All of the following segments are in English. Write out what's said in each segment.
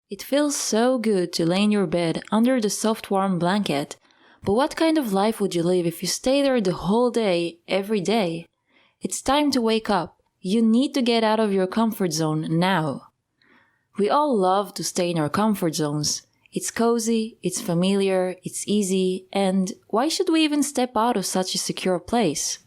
It feels so good to lay in your bed under the soft warm blanket, but what kind of life would you live if you stay there the whole day, every day? It's time to wake up. You need to get out of your comfort zone now. We all love to stay in our comfort zones. It's cozy, it's familiar, it's easy, and why should we even step out of such a secure place?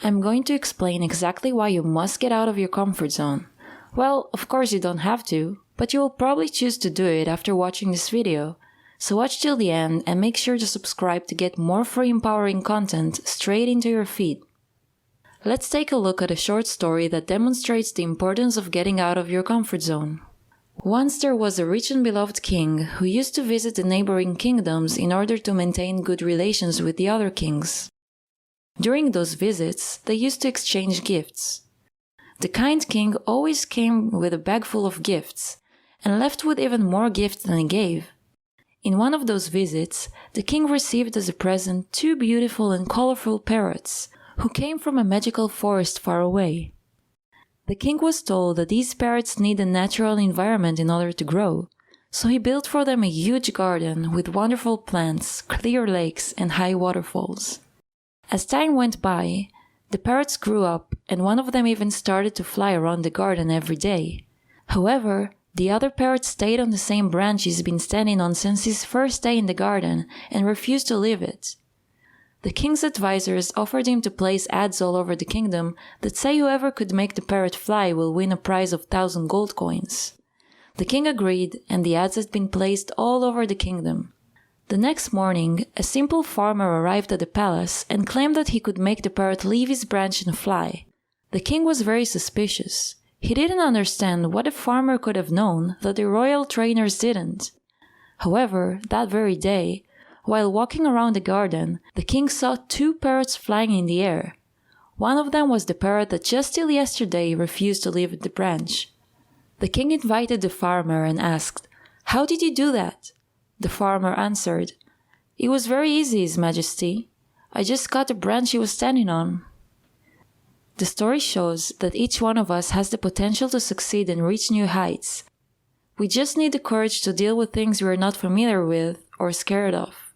I'm going to explain exactly why you must get out of your comfort zone. Well, of course you don't have to, but you will probably choose to do it after watching this video. So watch till the end and make sure to subscribe to get more free empowering content straight into your feed. Let's take a look at a short story that demonstrates the importance of getting out of your comfort zone. Once there was a rich and beloved king who used to visit the neighboring kingdoms in order to maintain good relations with the other kings. During those visits, they used to exchange gifts. The kind king always came with a bag full of gifts, and left with even more gifts than he gave. In one of those visits, the king received as a present 2 beautiful and colorful parrots, who came from a magical forest far away. The king was told that these parrots need a natural environment in order to grow, so he built for them a huge garden with wonderful plants, clear lakes, and high waterfalls. As time went by, the parrots grew up, and one of them even started to fly around the garden every day. However, the other parrot stayed on the same branch he's been standing on since his first day in the garden and refused to leave it. The king's advisors offered him to place ads all over the kingdom that say whoever could make the parrot fly will win a prize of 1,000 gold coins. The king agreed, and the ads had been placed all over the kingdom. The next morning, a simple farmer arrived at the palace and claimed that he could make the parrot leave his branch and fly. The king was very suspicious. He didn't understand what the farmer could have known that the royal trainers didn't. However, that very day, while walking around the garden, the king saw 2 parrots flying in the air. One of them was the parrot that just till yesterday refused to leave the branch. The king invited the farmer and asked, "How did you do that?" The farmer answered, "It was very easy, His Majesty. I just cut the branch he was standing on." The story shows that each one of us has the potential to succeed and reach new heights. We just need the courage to deal with things we are not familiar with or scared of.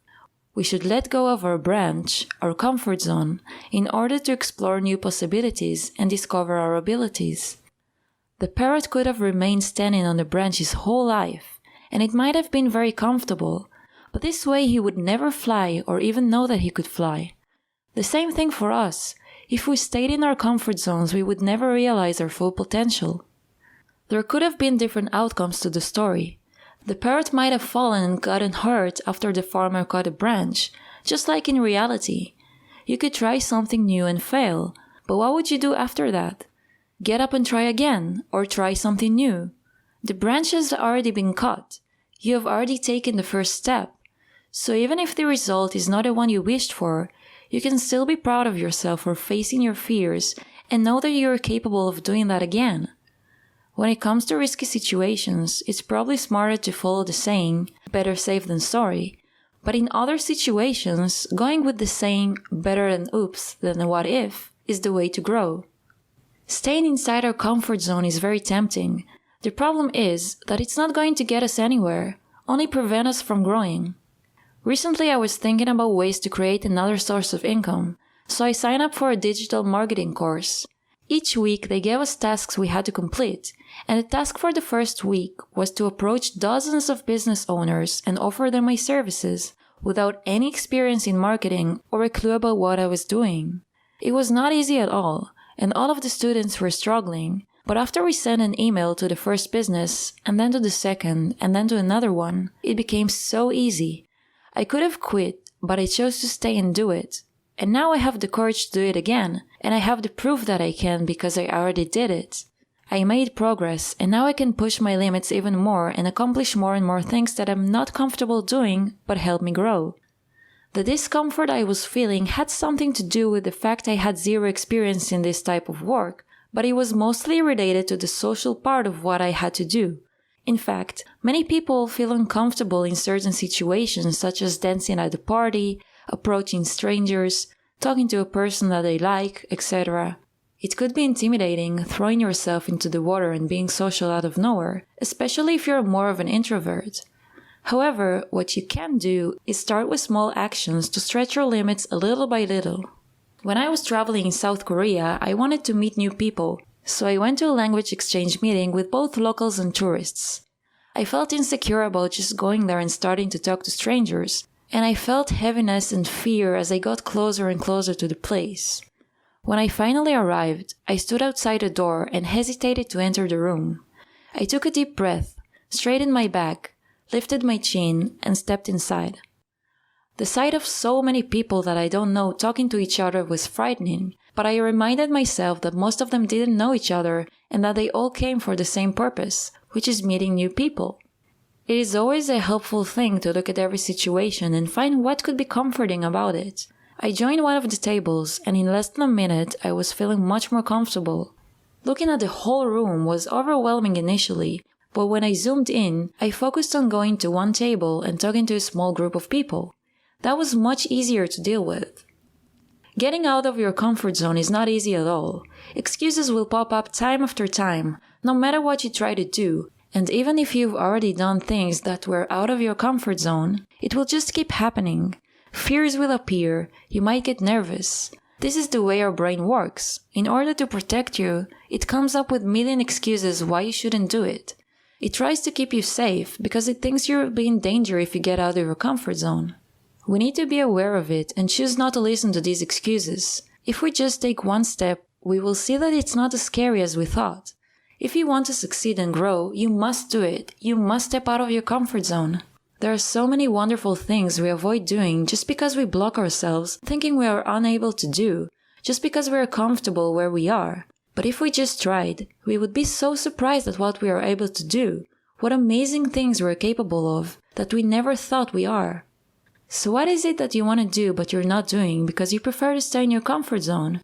We should let go of our branch, our comfort zone, in order to explore new possibilities and discover our abilities. The parrot could have remained standing on the branch his whole life, and it might have been very comfortable, but this way he would never fly or even know that he could fly. The same thing for us. If we stayed in our comfort zones, we would never realize our full potential. There could have been different outcomes to the story. The parrot might have fallen and gotten hurt after the farmer cut a branch, just like in reality. You could try something new and fail, but what would you do after that? Get up and try again, or try something new. The branch has already been cut. You have already taken the first step. So even if the result is not the one you wished for, you can still be proud of yourself for facing your fears and know that you are capable of doing that again. When it comes to risky situations, it's probably smarter to follow the saying, better safe than sorry. But in other situations, going with the saying, better an oops than a what if, is the way to grow. Staying inside our comfort zone is very tempting. The problem is that it's not going to get us anywhere, only prevent us from growing. Recently, I was thinking about ways to create another source of income, so I signed up for a digital marketing course. Each week, they gave us tasks we had to complete, and the task for the first week was to approach dozens of business owners and offer them my services without any experience in marketing or a clue about what I was doing. It was not easy at all, and all of the students were struggling, but after we sent an email to the first business, and then to the second, and then to another one, it became so easy. I could have quit, but I chose to stay and do it. And now I have the courage to do it again, and I have the proof that I can because I already did it. I made progress, and now I can push my limits even more and accomplish more and more things that I'm not comfortable doing, but help me grow. The discomfort I was feeling had something to do with the fact I had zero experience in this type of work, but it was mostly related to the social part of what I had to do. In fact, many people feel uncomfortable in certain situations such as dancing at a party, approaching strangers, talking to a person that they like, etc. It could be intimidating throwing yourself into the water and being social out of nowhere, especially if you're more of an introvert. However, what you can do is start with small actions to stretch your limits a little by little. When I was traveling in South Korea, I wanted to meet new people, so I went to a language exchange meeting with both locals and tourists. I felt insecure about just going there and starting to talk to strangers, and I felt heaviness and fear as I got closer and closer to the place. When I finally arrived, I stood outside the door and hesitated to enter the room. I took a deep breath, straightened my back, lifted my chin, and stepped inside. The sight of so many people that I don't know talking to each other was frightening, but I reminded myself that most of them didn't know each other and that they all came for the same purpose, which is meeting new people. It is always a helpful thing to look at every situation and find what could be comforting about it. I joined one of the tables, and in less than a minute I was feeling much more comfortable. Looking at the whole room was overwhelming initially, but when I zoomed in, I focused on going to one table and talking to a small group of people. That was much easier to deal with. Getting out of your comfort zone is not easy at all. Excuses will pop up time after time, no matter what you try to do, and even if you've already done things that were out of your comfort zone, it will just keep happening. Fears will appear, you might get nervous. This is the way our brain works. In order to protect you, it comes up with a million excuses why you shouldn't do it. It tries to keep you safe because it thinks you'll be in danger if you get out of your comfort zone. We need to be aware of it and choose not to listen to these excuses. If we just take one step, we will see that it's not as scary as we thought. If you want to succeed and grow, you must do it. You must step out of your comfort zone. There are so many wonderful things we avoid doing just because we block ourselves, thinking we are unable to do, just because we are comfortable where we are. But if we just tried, we would be so surprised at what we are able to do, what amazing things we are capable of, that we never thought we are. So what is it that you want to do but you're not doing because you prefer to stay in your comfort zone?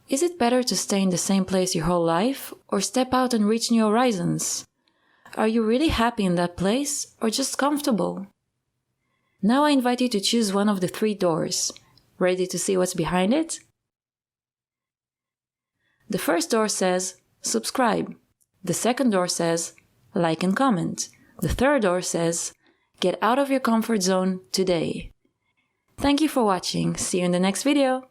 Is it better to stay in the same place your whole life, or step out and reach new horizons? Are you really happy in that place, or just comfortable? Now I invite you to choose one of the 3 doors. Ready to see what's behind it? The first door says, subscribe. The second door says, like and comment. The third door says, get out of your comfort zone today. Thank you for watching. See you in the next video.